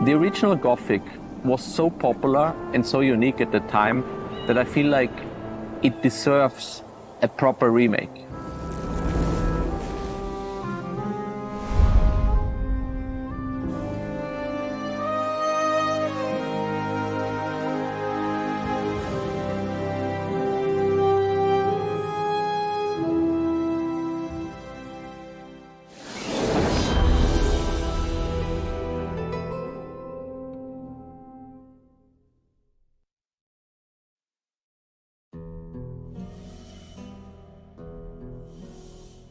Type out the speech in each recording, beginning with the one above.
The original Gothic was so popular and so unique at the time that I feel like it deserves a proper remake.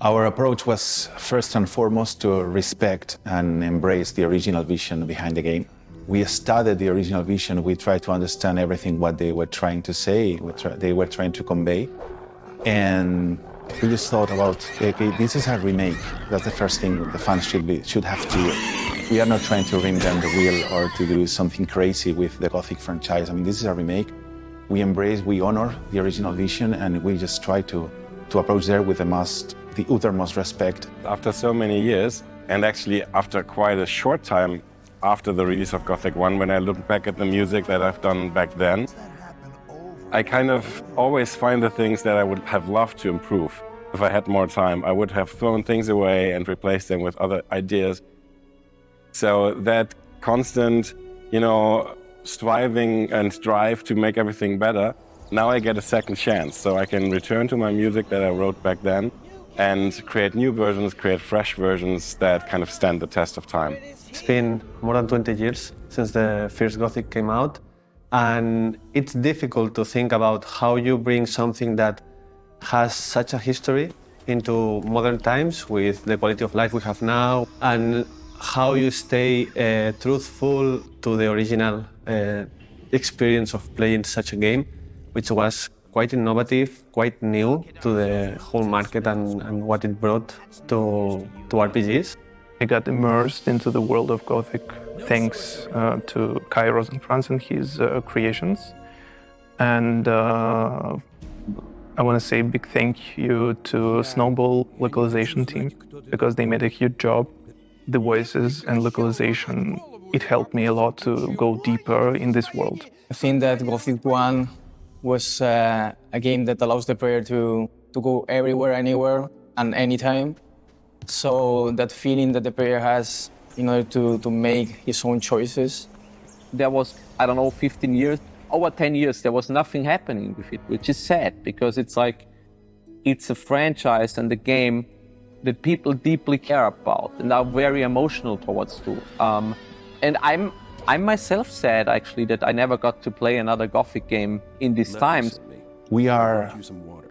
Our approach was first and foremost to respect and embrace the original vision behind the game. We studied the original vision, we tried to understand everything what they were trying to say, they were trying to convey. And we just thought about, okay, this is a remake. That's the first thing the fans should have to do. We are not trying to reinvent the wheel or to do something crazy with the Gothic franchise. I mean, this is a remake. We embrace, we honor the original vision, and we just try to approach there with the uttermost respect. After so many years, and actually after quite a short time after the release of Gothic 1, when I look back at the music that I've done back then, I kind of always find the things that I would have loved to improve. If I had more time, I would have thrown things away and replaced them with other ideas. So that constant, striving and drive to make everything better, now I get a second chance. So I can return to my music that I wrote back then and create new versions, create fresh versions that kind of stand the test of time. It's been more than 20 years since the first Gothic came out, and it's difficult to think about how you bring something that has such a history into modern times with the quality of life we have now, and how you stay truthful to the original experience of playing such a game, which was quite innovative, quite new to the whole market and what it brought to RPGs. I got immersed into the world of Gothic thanks to Kai Rosenfranz and his creations. And I want to say a big thank you to Snowball localization team, because they made a huge job. The voices and localization, it helped me a lot to go deeper in this world. I think that Gothic 1 was a game that allows the player to go everywhere, anywhere, and anytime. So that feeling that the player has in order to make his own choices. There was, 15 years, over 10 years, there was nothing happening with it, which is sad, because it's like, it's a franchise and a game that people deeply care about and are very emotional towards too. And I'm myself sad, actually, that I never got to play another Gothic game in these times. We are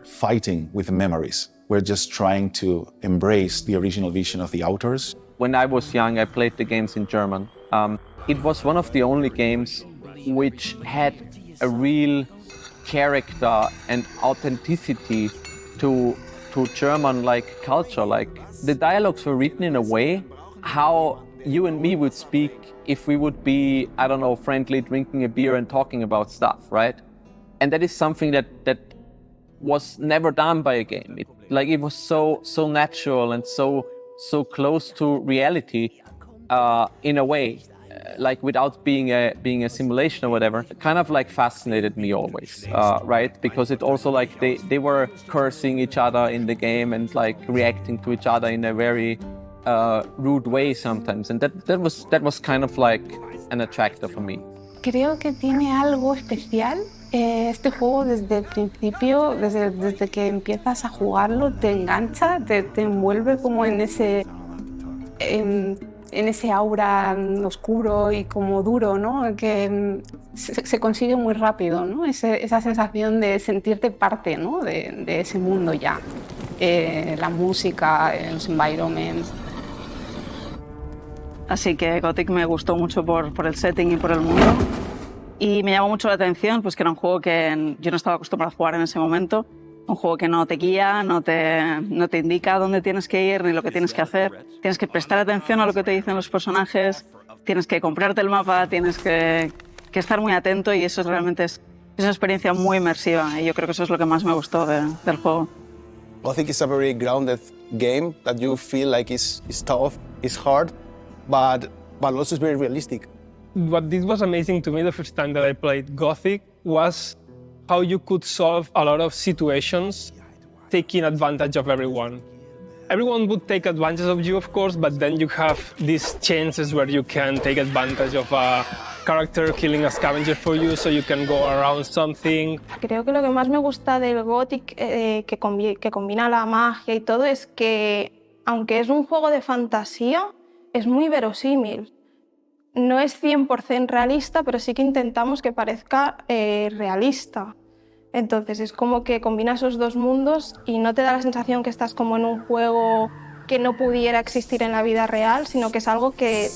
fighting with memories. We're just trying to embrace the original vision of the authors. When I was young, I played the games in German. It was one of the only games which had a real character and authenticity to German culture. The dialogues were written in a way how you and me would speak if we would be, friendly, drinking a beer and talking about stuff, right? And that is something that was never done by a game. It was so natural and so close to reality in a way, without being a simulation or whatever. It kind of fascinated me always, right? Because it also they were cursing each other in the game and reacting to each other in a very rude way sometimes, and that was kind of an attractor for me. Creo que tiene algo especial este juego desde el principio, desde que empiezas a jugarlo, te engancha, te envuelve como en ese aura oscuro y como duro, ¿no? Que se consigue muy rápido, ¿no? Esa sensación de sentirte parte, ¿no? de ese mundo ya. La música, los environments. Así que Gothic me gustó mucho por el setting y por el mundo. Y me llamó mucho la atención pues, que era un juego que yo no estaba acostumbrado a jugar en ese momento. Un juego que no te guía, no te indica dónde tienes que ir ni lo que tienes que hacer. Tienes que prestar atención a lo que te dicen los personajes, tienes que comprarte el mapa, tienes que estar muy atento, y eso realmente es una experiencia muy inmersiva, y yo creo que eso es lo que más me gustó del juego. Gothic is a very grounded game that you feel like is tough, is hard, but also it's very realistic. what this was amazing to me the first time that I played Gothic was how you could solve a lot of situations taking advantage of everyone. Everyone would take advantage of you, of course, but then you have these chances where you can take advantage of a character killing a scavenger for you, so you can go around something. Creo que lo que más me gusta del Gothic, que combina la magia y todo, es que, aunque es un juego de fantasía, es muy verosímil. No es 100% realista, pero sí que intentamos que parezca realista. Entonces es como que combina esos dos mundos y no te da la sensación que estás como en un juego que no pudiera existir en la vida real, sino que es algo que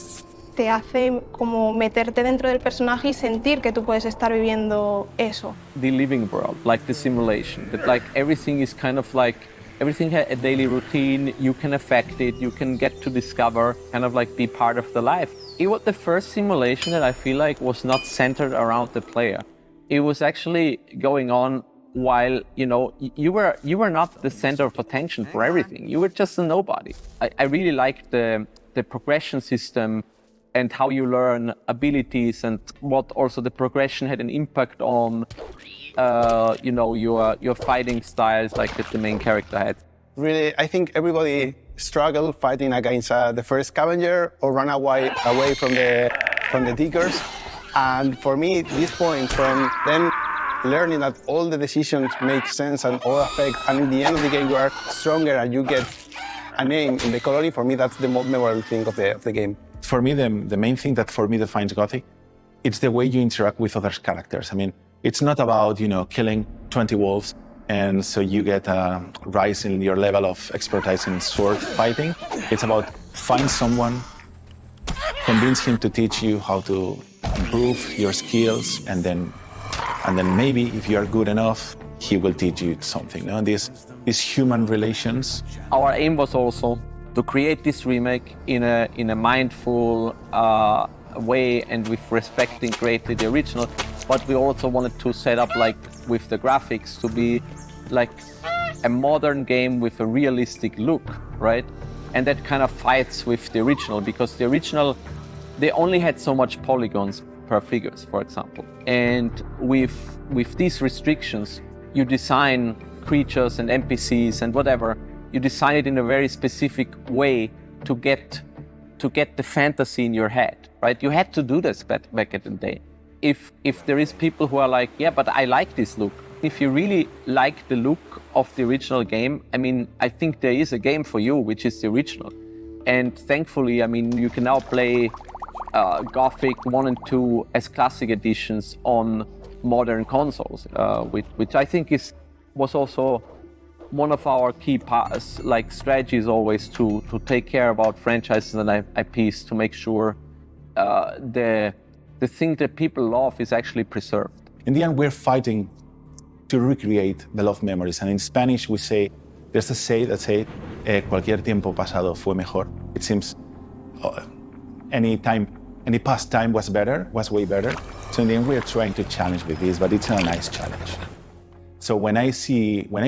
te hace como meterte dentro del personaje y sentir que tú puedes estar viviendo eso. The living world, like the simulation, that like everything is kind of like, everything has a daily routine, you can affect it, you can get to discover, kind of like be part of the life. It was the first simulation that I feel like was not centered around the player. It was actually going on while, you know, you were not the center of attention for everything. You were just a nobody. I really liked the progression system and how you learn abilities and what also the progression had an impact on, you know, your fighting styles like that the main character had. Really, I think everybody struggled fighting against the first scavenger or run away from the diggers. And for me, this point from then learning that all the decisions make sense and all affect, and in the end of the game you are stronger and you get a name in the colony, for me that's the most memorable thing of the game. For me, the main thing that for me defines Gothic, it's the way you interact with other characters. I mean, it's not about, you know, killing 20 wolves and so you get a rise in your level of expertise in sword fighting. It's about find someone, convince him to teach you how to improve your skills, and then maybe if you are good enough, he will teach you something. No? These human relations. Our aim was also to create this remake in a mindful way and with respecting greatly the original, but we also wanted to set up like with the graphics to be like a modern game with a realistic look, right? And that kind of fights with the original, because the original, they only had so much polygons per figures, for example. And with these restrictions, you design creatures and NPCs and whatever, you design it in a very specific way to get the fantasy in your head, right? You had to do this back in the day. If there is people who are like, yeah, but I like this look. If you really like the look of the original game, I mean, I think there is a game for you, which is the original. And thankfully, I mean, you can now play Gothic 1 and 2 as classic editions on modern consoles, which I think was also one of our key strategies always to take care about franchises and IPs to make sure the thing that people love is actually preserved. In the end, we're fighting to recreate the love memories. And in Spanish, we say, there's a say that says, cualquier tiempo pasado fue mejor. It seems any past time was way better. So in the end, we're trying to challenge with this, but it's a nice challenge. So when I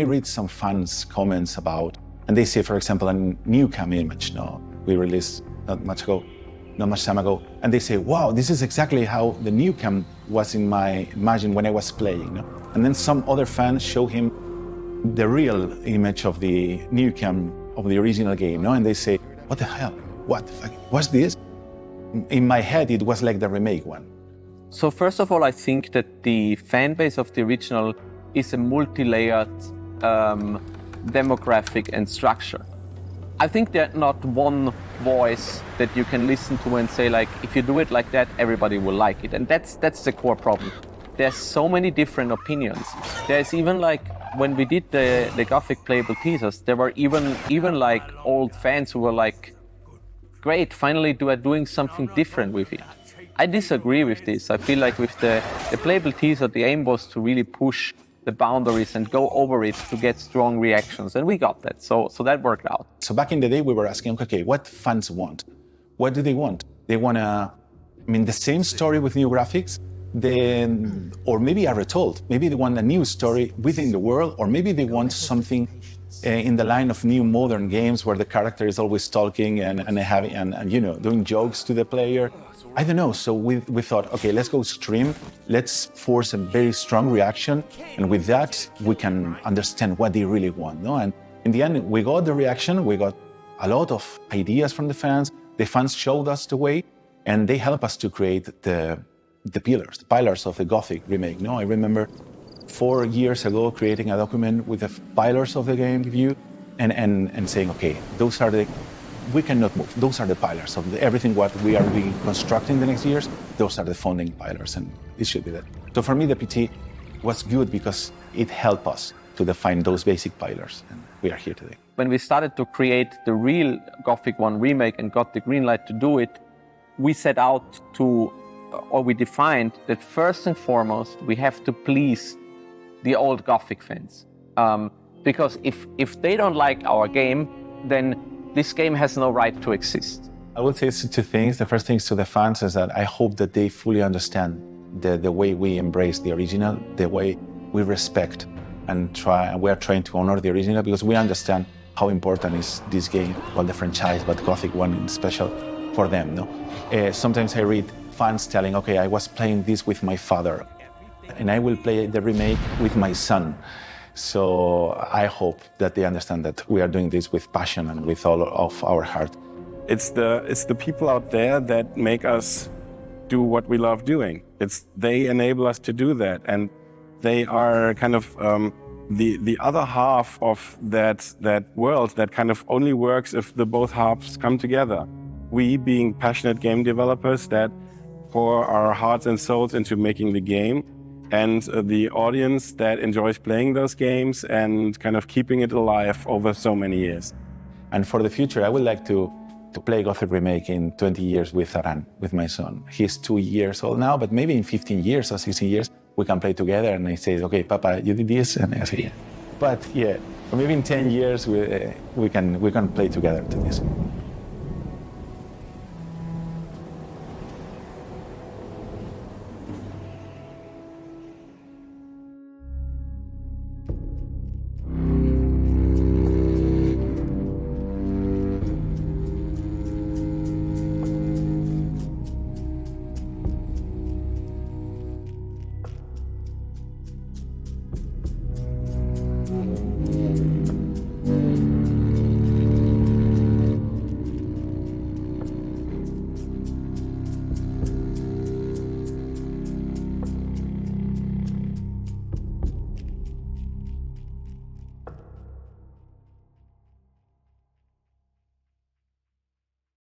read some fans' comments about, and they say, for example, a new cam image, we released not much time ago, and they say, wow, this is exactly how the new cam was in my imagine when I was playing. And then some other fans show him the real image of the new cam of the original game, and they say, what the hell? What the fuck? What's this? In my head, it was like the remake one. So first of all, I think that the fan base of the original is a multi-layered demographic and structure. I think there's not one voice that you can listen to and say, like, if you do it like that, everybody will like it. And that's the core problem. There's so many different opinions. There's even like, when we did the Gothic playable teasers, there were even like old fans who were like, great, finally doing something different with it. I disagree with this. I feel like with the playable teaser, the aim was to really push the boundaries and go over it to get strong reactions, and we got that. So that worked out. So back in the day, we were asking, okay, what fans want? What do they want? They want the same story with new graphics, or maybe are retold. Maybe they want a new story within the world, or maybe they want something in the line of new modern games where the character is always talking and doing jokes to the player. I don't know. So we thought, okay, let's go extreme. Let's force a very strong reaction, and with that we can understand what they really want. No? And in the end, we got the reaction. We got a lot of ideas from the fans. The fans showed us the way, and they helped us to create the pillars of the Gothic remake. No, I remember 4 years ago creating a document with the pillars of the game view and saying, okay, we cannot move. Those are the pillars of everything what we are reconstructing the next years. Those are the founding pillars, and it should be that. So for me, the PT was good because it helped us to define those basic pillars, and we are here today. When we started to create the real Gothic 1 remake and got the green light to do it, we set out we defined that first and foremost, we have to please the old Gothic fans. Because if they don't like our game, then this game has no right to exist. I would say two things. The first thing to the fans is that I hope that they fully understand the way we embrace the original, the way we respect and we are trying to honor the original, because we understand how important is this game, well, the franchise, but Gothic 1 in special for them. No? Sometimes I read fans telling, okay, I was playing this with my father, and I will play the remake with my son. So I hope that they understand that we are doing this with passion and with all of our heart. It's the people out there that make us do what we love doing. They enable us to do that, and they are kind of the other half of that world that kind of only works if the both halves come together. We, being passionate game developers that pour our hearts and souls into making the game, and the audience that enjoys playing those games and kind of keeping it alive over so many years. And for the future, I would like to play Gothic Remake in 20 years with Aran, with my son. He's 2 years old now, but maybe in 15 years or 16 years, we can play together, and I say, okay, Papa, you did this, and I say, yeah. But yeah, or maybe in 10 years, we can play together to this.